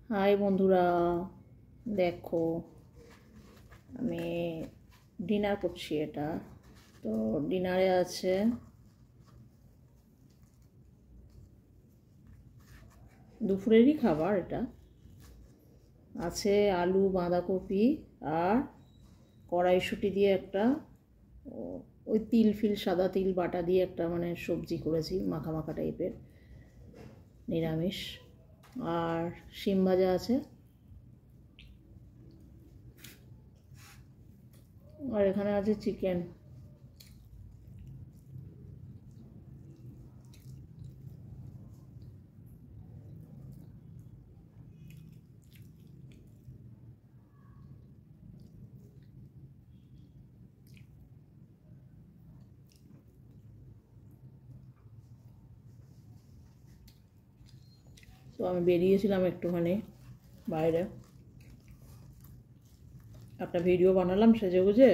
High বন্ধুরা, দেখো আমি ডিনার করছি। এটা তো ডিনারে আছে দুপুরেরই খাবার। এটা আছে আলু, বাঁধাকপি আর কড়াইশুঁটি দিয়ে একটা ওই তিল ফিল সাদা তিল বাটা দিয়ে একটা মানে সবজি করেছি, মাখা মাখা টাইপের, নিরামিষ। আর শিম ভাজা আছে, আর এখানে আছে চিকেন। তো আমি বেরিয়েছিলাম একটুখানি বাইরে, একটা ভিডিও বানালাম সেজে গুজে,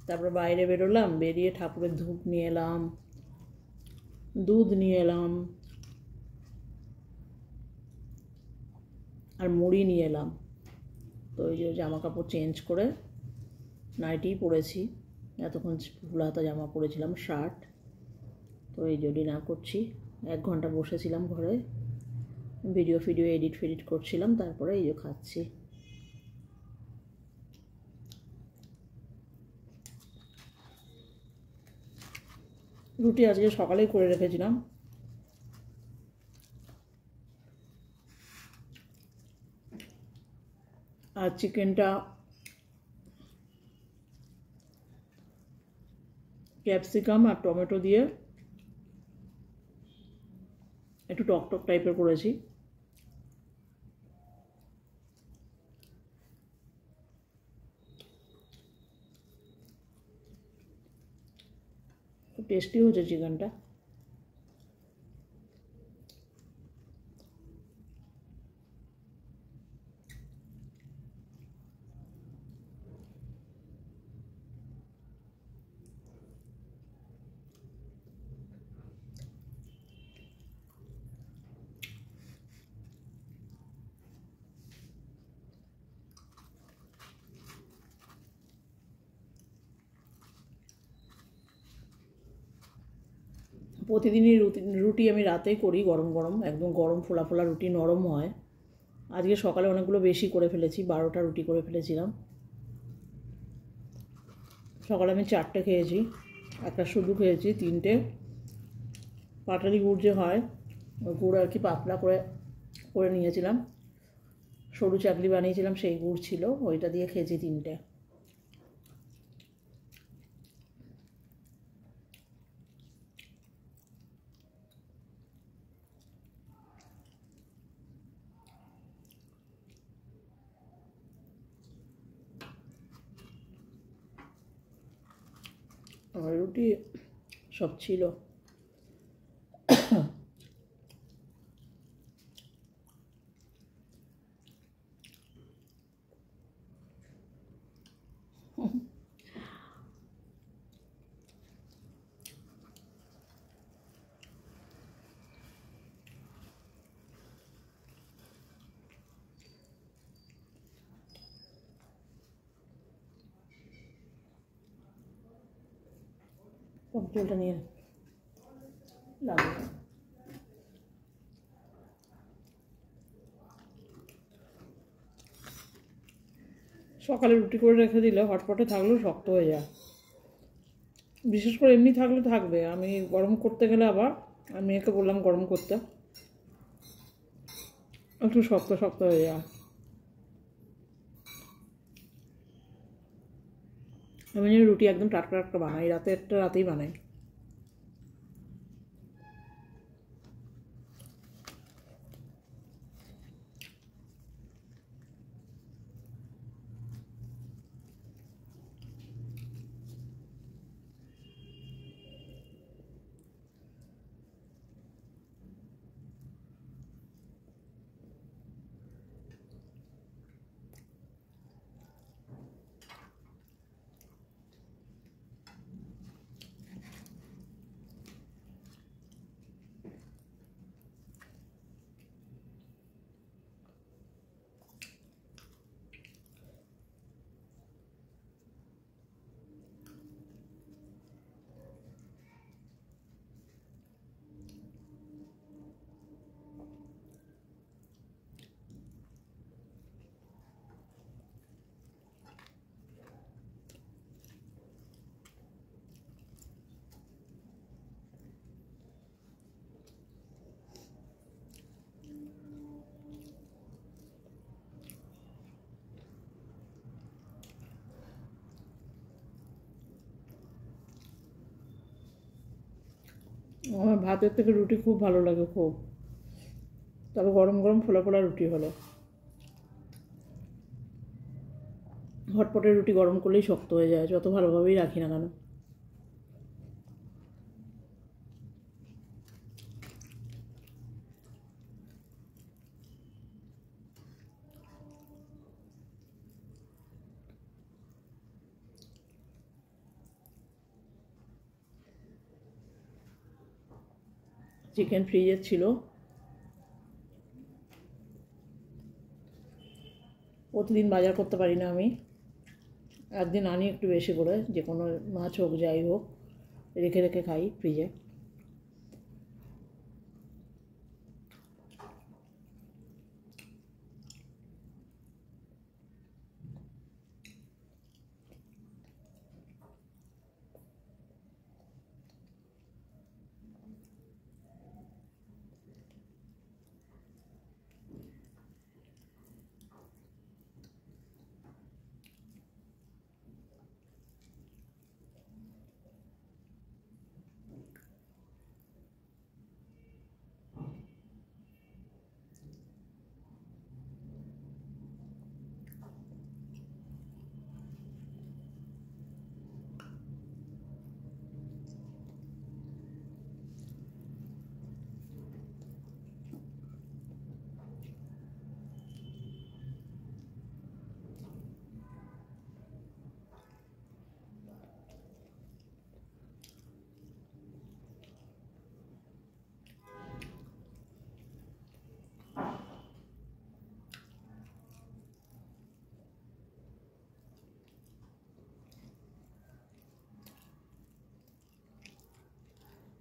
তারপর বাইরে বেরোলাম। বেরিয়ে ঠাকুরের ধূপ নিয়ে এলাম, দুধ নিয়ে এলাম, আর মুড়ি নিয়ে এলাম। তো এই যে জামা কাপড় চেঞ্জ করে নাইটিই পরেছি, এতক্ষণ ফুল হাতা জামা পরেছিলাম, শার্ট। তো এই যে ডিনার করছি। 1 ঘন্টা বসেছিলাম ঘরে, ভিডিও এডিট করছিলাম, তারপরে এই যে খাচ্ছি। রুটি আজকে সকালেই করে রেখেছিলাম, আর চিকেনটা ক্যাপসিকাম আর টমেটো দিয়ে একটু টক টাইপের করেছি। খুব টেস্টি হয়েছে চিকেনটা। প্রতিদিনই রুটি আমি রাতেই করি, গরম গরম, একদম গরম ফোলা ফোলা রুটি, নরম হয়। আজকে সকালে অনেকগুলো বেশি করে ফেলেছি, 12টা রুটি করে ফেলেছিলাম। সকালে আমি 4টে খেয়েছি, একটা শুধু খেয়েছি, 3টে পাটালি গুড় যে হয় ওই গুড় আর কি পাতলা করে করে নিয়েছিলাম, সরু চাকলি বানিয়েছিলাম, সেই গুড় ছিল, ওইটা দিয়ে খেয়েছি 3টে। আমার রুটি সব ছিল। জলটা নিয়ে লাগবে। সকালে রুটি করে রেখে দিলে হটপটে থাকলেও শক্ত হয়ে যায়, বিশেষ করে এমনি থাকলে থাকবে। আমি গরম করতে গেলে আবার আমি মেয়েকে বললাম গরম করতে, একটু শক্ত শক্ত হয়ে যায়। আমি রুটি একদম টাটকা টাটকা বানাই, রাতেই বানাই। আমার ভাতের থেকে রুটি খুব ভালো লাগে, খুব। তবে গরম গরম ফোলা ফোলা রুটি হলো। হটপটের রুটি গরম করলেই শক্ত হয়ে যায়, যত ভালোভাবেই রাখি না কেন। চিকেন ফ্রিজের ছিল, প্রতিদিন বাজার করতে পারি না আমি, একদিন আনি একটু বেশি করে, যে কোনো মাছ হোক যাই হোক, রেখে রেখে খাই ফ্রিজে।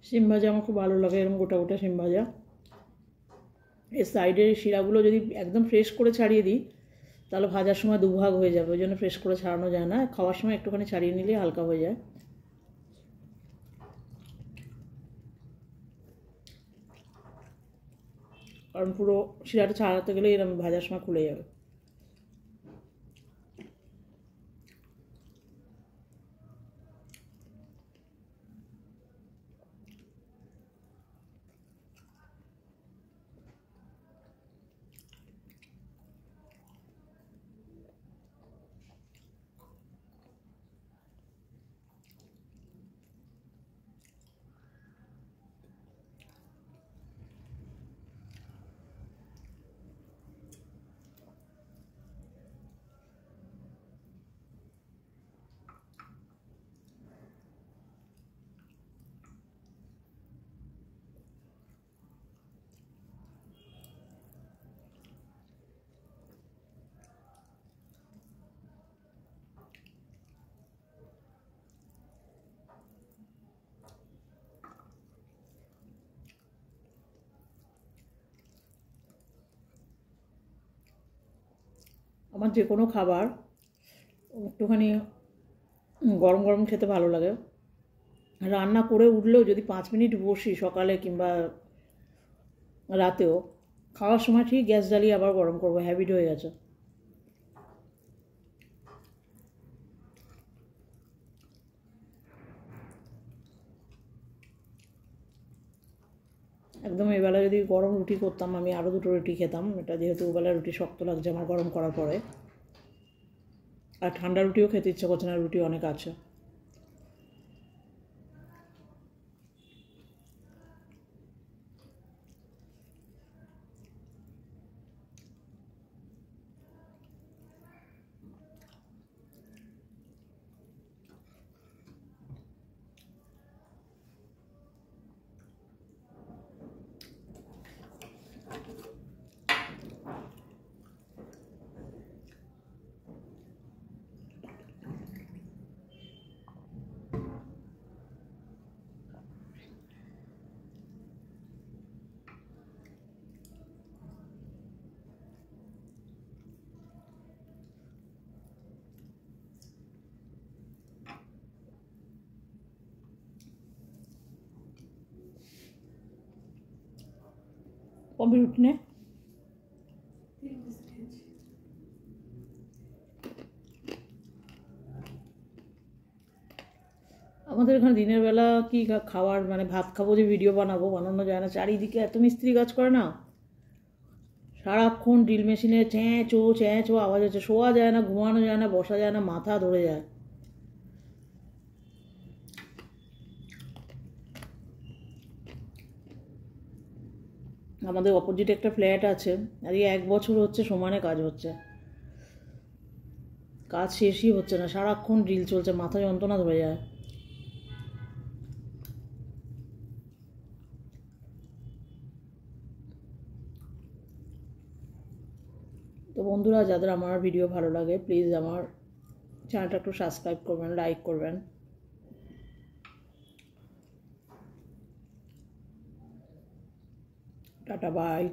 শিম ভাজা আমার খুব ভালো লাগে, এরকম গোটা গোটা শিম ভাজা। এর সাইডের শিরাগুলো যদি একদম ফ্রেশ করে ছাড়িয়ে দিই, তাহলে ভাজার সময় দুভাগ হয়ে যাবে, ওই জন্য ফ্রেশ করে ছাড়ানো যায় না, খাওয়ার সময় একটুখানি ছাড়িয়ে নিলে হালকা হয়ে যায়। কারণ পুরো শিরাটা ছাড়াতে গেলে এরকম ভাজার সময় খুলে যাবে। আমার যে কোনো খাবার একটুখানি গরম গরম খেতে ভালো লাগে। রান্না করে উঠলেও যদি 5 মিনিট বসি সকালে কিংবা রাতেও, খাওয়ার সময় ঠিক গ্যাস জ্বালিয়ে আবার গরম করবো, হ্যাবিট হয়ে গেছে। একদম এবেলা যদি গরম রুটি করতাম, আমি আরও 2টো রুটি খেতাম, এটা যেহেতু ওবেলা রুটি শক্ত লাগছে আমার গরম করার পরে, আর ঠান্ডা রুটিও খেতে ইচ্ছে করছে না, রুটি অনেক আছে। কমপ্লিট রুটি নে। আমার আমাদের এখানে দিনের বেলা কি খাওয়ার মানে ভাত খাবো যে ভিডিও বানানো যায় না, চারিদিকে এত মিস্ত্রি কাজ করে না, সারাক্ষণ ড্রিল মেশিনে চ্যাঁ চো আওয়াজ হচ্ছে, শোয়া যায় না, ঘুমানো যায় না, বসা যায় না, মাথা ধরে যায়। আমাদের অপোজিটে একটা ফ্ল্যাট আছে, আর 1 বছর হচ্ছে সমানে কাজ হচ্ছে, কাজ শেষই হচ্ছে না, সারাক্ষণ ড্রিল চলছে, মাথা যন্ত্রণা ধরে যায়। তো বন্ধুরা, যাদের আমার ভিডিও ভালো লাগে প্লিজ আমার চ্যানেলটা একটু সাবস্ক্রাইব করবেন, লাইক করবেন। Tata, by.